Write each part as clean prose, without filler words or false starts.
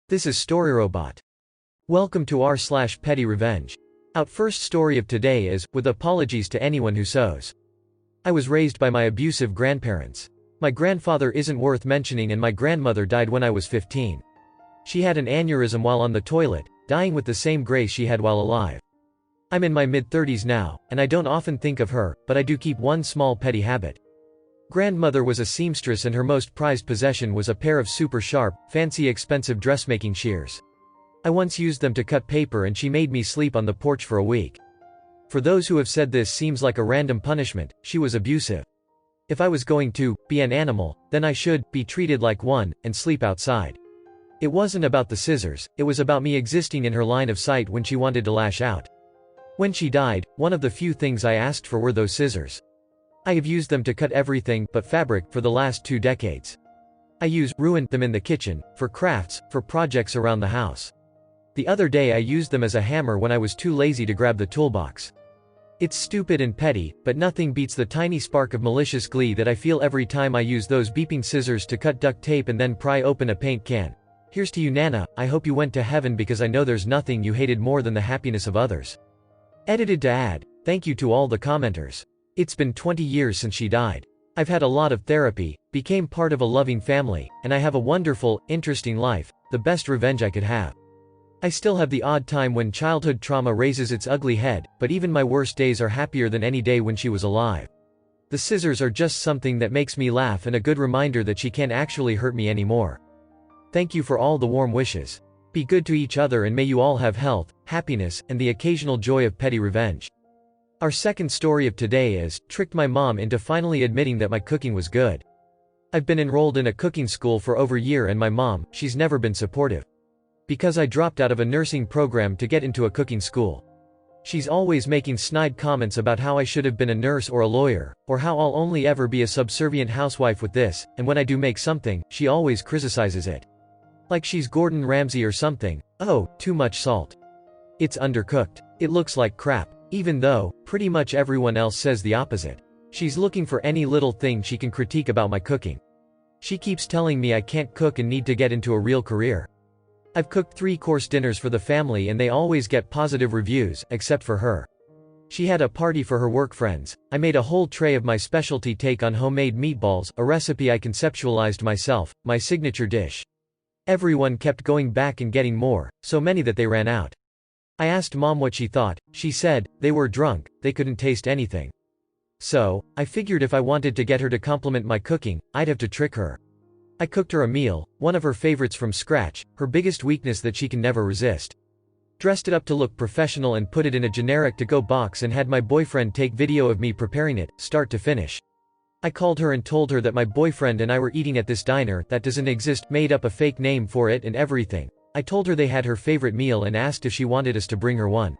This is StoryRobot. Welcome to r/PettyRevenge. Our first story of today is, with apologies to anyone who sews. I was raised by my abusive grandparents. My grandfather isn't worth mentioning and my grandmother died when I was 15. She had an aneurysm while on the toilet, dying with the same grace she had while alive. I'm in my mid-30s now, and I don't often think of her, but I do keep one small petty habit. Grandmother was a seamstress and her most prized possession was a pair of super sharp, fancy expensive dressmaking shears. I once used them to cut paper and she made me sleep on the porch for a week. For those who have said this seems like a random punishment, she was abusive. If I was going to be an animal, then I should be treated like one, and sleep outside. It wasn't about the scissors, it was about me existing in her line of sight when she wanted to lash out. When she died, one of the few things I asked for were those scissors. I have used them to cut everything but fabric for the last 2 decades. I ruined them in the kitchen, for crafts, for projects around the house. The other day I used them as a hammer when I was too lazy to grab the toolbox. It's stupid and petty, but nothing beats the tiny spark of malicious glee that I feel every time I use those beeping scissors to cut duct tape and then pry open a paint can. Here's to you Nana, I hope you went to heaven because I know there's nothing you hated more than the happiness of others. Edited to add, thank you to all the commenters. It's been 20 years since she died. I've had a lot of therapy, became part of a loving family, and I have a wonderful, interesting life, the best revenge I could have. I still have the odd time when childhood trauma raises its ugly head, but even my worst days are happier than any day when she was alive. The scissors are just something that makes me laugh and a good reminder that she can't actually hurt me anymore. Thank you for all the warm wishes. Be good to each other and may you all have health, happiness, and the occasional joy of petty revenge. Our second story of today is, tricked my mom into finally admitting that my cooking was good. I've been enrolled in a cooking school for over a year and my mom, she's never been supportive. Because I dropped out of a nursing program to get into a cooking school. She's always making snide comments about how I should have been a nurse or a lawyer, or how I'll only ever be a subservient housewife with this, and when I do make something, she always criticizes it. Like she's Gordon Ramsay or something. Oh, too much salt. It's undercooked. It looks like crap. Even though, pretty much everyone else says the opposite. She's looking for any little thing she can critique about my cooking. She keeps telling me I can't cook and need to get into a real career. I've cooked 3-course dinners for the family and they always get positive reviews, except for her. She had a party for her work friends. I made a whole tray of my specialty take on homemade meatballs, a recipe I conceptualized myself, my signature dish. Everyone kept going back and getting more, so many that they ran out. I asked Mom what she thought. She said, they were drunk, they couldn't taste anything. So, I figured if I wanted to get her to compliment my cooking, I'd have to trick her. I cooked her a meal, one of her favorites from scratch, her biggest weakness that she can never resist. Dressed it up to look professional and put it in a generic to-go box and had my boyfriend take video of me preparing it, start to finish. I called her and told her that my boyfriend and I were eating at this diner that doesn't exist, made up a fake name for it and everything. I told her they had her favorite meal and asked if she wanted us to bring her one.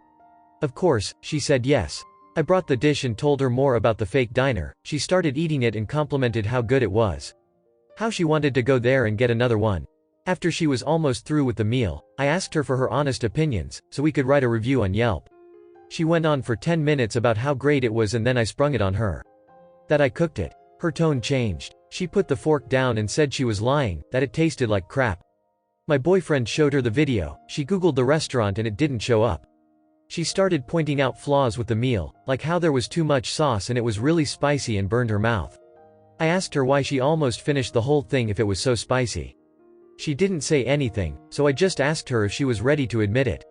Of course, she said yes. I brought the dish and told her more about the fake diner. She started eating it and complimented how good it was. How she wanted to go there and get another one. After she was almost through with the meal, I asked her for her honest opinions, so we could write a review on Yelp. She went on for 10 minutes about how great it was and then I sprung it on her. That I cooked it. Her tone changed. She put the fork down and said she was lying, that it tasted like crap. My boyfriend showed her the video. She googled the restaurant and it didn't show up. She started pointing out flaws with the meal, like how there was too much sauce and it was really spicy and burned her mouth. I asked her why she almost finished the whole thing if it was so spicy. She didn't say anything, so I just asked her if she was ready to admit it.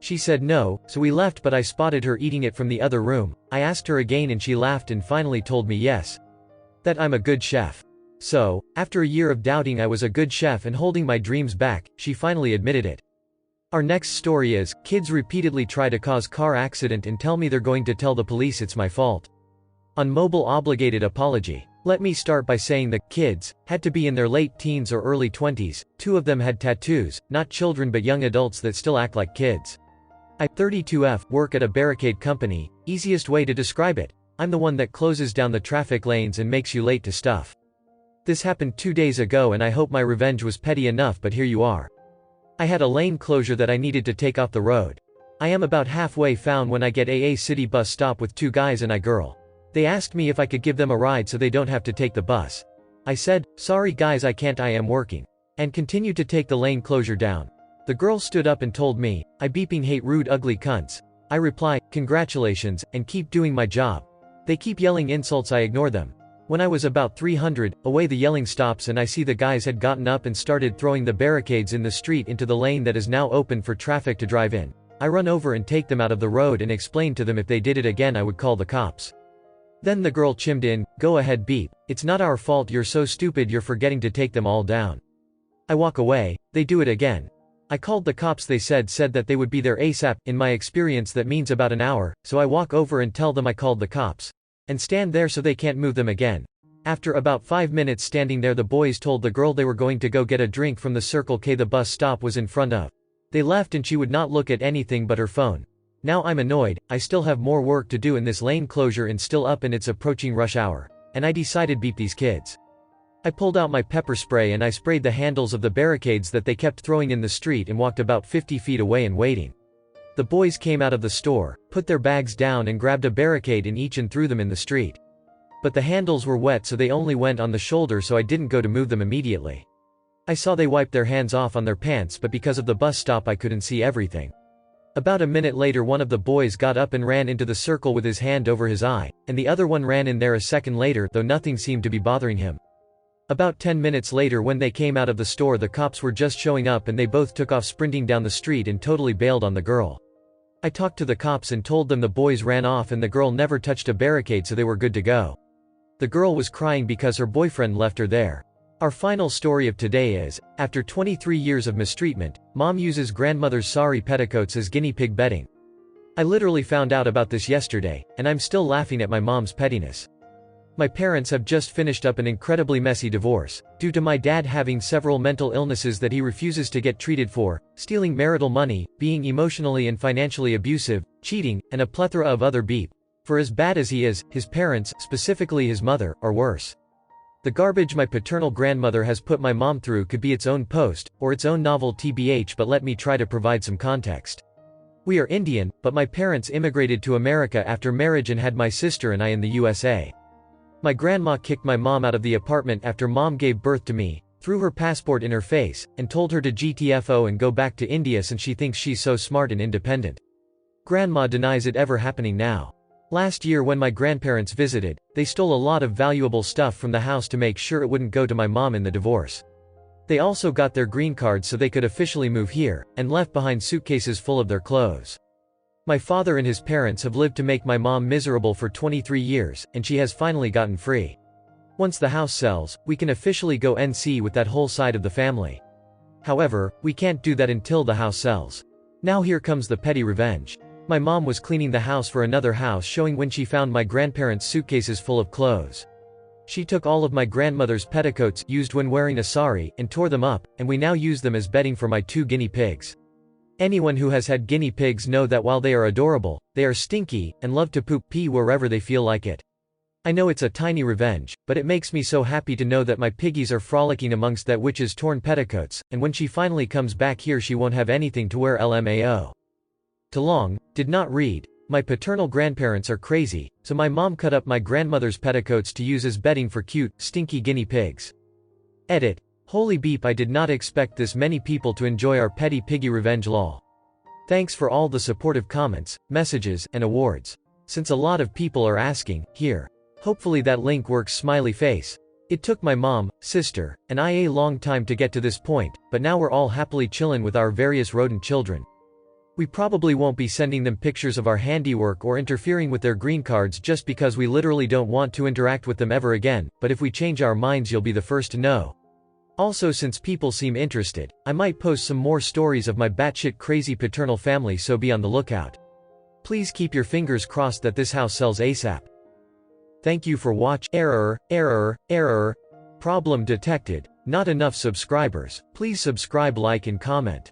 She said no, so we left but I spotted her eating it from the other room. I asked her again and she laughed and finally told me yes. That I'm a good chef. So, after a year of doubting I was a good chef and holding my dreams back, she finally admitted it. Our next story is, kids repeatedly try to cause car accident and tell me they're going to tell the police it's my fault. On mobile obligated apology. Let me start by saying the kids had to be in their late teens or early 20s, 2 of them had tattoos, not children but young adults that still act like kids. I, 32F, work at a barricade company. Easiest way to describe it, I'm the one that closes down the traffic lanes and makes you late to stuff. This happened 2 days ago and I hope my revenge was petty enough but here you are. I had a lane closure that I needed to take off the road. I am about halfway found when I get AA city bus stop with 2 guys and a girl. They asked me if I could give them a ride so they don't have to take the bus. I said, sorry guys I can't, I am working. and continued to take the lane closure down. The girl stood up and told me, "I beeping hate rude ugly cunts." I reply, "Congratulations, and keep doing my job." They keep yelling insults, I ignore them. When I was about 300 away, the yelling stops and I see the guys had gotten up and started throwing the barricades in the street into the lane that is now open for traffic to drive in. I run over and take them out of the road and explain to them if they did it again I would call the cops. Then the girl chimed in, "Go ahead beep, it's not our fault, you're so stupid you're forgetting to take them all down." I walk away, they do it again. I called the cops, they said that they would be there ASAP, in my experience that means about an hour, so I walk over and tell them I called the cops. And stand there so they can't move them again. After about 5 minutes standing there, the boys told the girl they were going to go get a drink from the Circle K the bus stop was in front of. They left and she would not look at anything but her phone. Now I'm annoyed, I still have more work to do in this lane closure and still up and it's approaching rush hour. And I decided beep these kids. I pulled out my pepper spray and I sprayed the handles of the barricades that they kept throwing in the street and walked about 50 feet away and waiting. The boys came out of the store, put their bags down and grabbed a barricade in each and threw them in the street. But the handles were wet so they only went on the shoulder, so I didn't go to move them immediately. I saw they wiped their hands off on their pants, but because of the bus stop I couldn't see everything. About a minute later one of the boys got up and ran into the circle with his hand over his eye, and the other one ran in there a second later, though nothing seemed to be bothering him. About 10 minutes later when they came out of the store, the cops were just showing up and they both took off sprinting down the street and totally bailed on the girl. I talked to the cops and told them the boys ran off and the girl never touched a barricade, so they were good to go. The girl was crying because her boyfriend left her there. Our final story of today is, after 23 years of mistreatment, mom uses grandmother's sari petticoats as guinea pig bedding. I literally found out about this yesterday, and I'm still laughing at my mom's pettiness. My parents have just finished up an incredibly messy divorce, due to my dad having several mental illnesses that he refuses to get treated for, stealing marital money, being emotionally and financially abusive, cheating, and a plethora of other beep. For as bad as he is, his parents, specifically his mother, are worse. The garbage my paternal grandmother has put my mom through could be its own post, or its own novel TBH, but let me try to provide some context. We are Indian, but my parents immigrated to America after marriage and had my sister and I in the USA. My grandma kicked my mom out of the apartment after mom gave birth to me, threw her passport in her face, and told her to GTFO and go back to India since she thinks she's so smart and independent. Grandma denies it ever happening now. Last year when my grandparents visited, they stole a lot of valuable stuff from the house to make sure it wouldn't go to my mom in the divorce. They also got their green cards so they could officially move here, and left behind suitcases full of their clothes. My father and his parents have lived to make my mom miserable for 23 years, and she has finally gotten free. Once the house sells, we can officially go NC with that whole side of the family. However, we can't do that until the house sells. Now here comes the petty revenge. My mom was cleaning the house for another house showing when she found my grandparents' suitcases full of clothes. She took all of my grandmother's petticoats, used when wearing a sari, and tore them up, and we now use them as bedding for my 2 guinea pigs. Anyone who has had guinea pigs know that while they are adorable, they are stinky, and love to pee wherever they feel like it. I know it's a tiny revenge, but it makes me so happy to know that my piggies are frolicking amongst that witch's torn petticoats, and when she finally comes back here she won't have anything to wear. LMAO. Too long, did not read. My paternal grandparents are crazy, so my mom cut up my grandmother's petticoats to use as bedding for cute, stinky guinea pigs. Edit. Holy beep, I did not expect this many people to enjoy our petty piggy revenge lol. Thanks for all the supportive comments, messages, and awards. Since a lot of people are asking, here. Hopefully that link works, smiley face. It took my mom, sister, and I a long time to get to this point, but now we're all happily chillin' with our various rodent children. We probably won't be sending them pictures of our handiwork or interfering with their green cards just because we literally don't want to interact with them ever again, but if we change our minds you'll be the first to know. Also, since people seem interested, I might post some more stories of my batshit crazy paternal family, so be on the lookout. Please keep your fingers crossed that this house sells ASAP. Thank you for watching. Error. Problem detected. Not enough subscribers. Please subscribe, like and comment.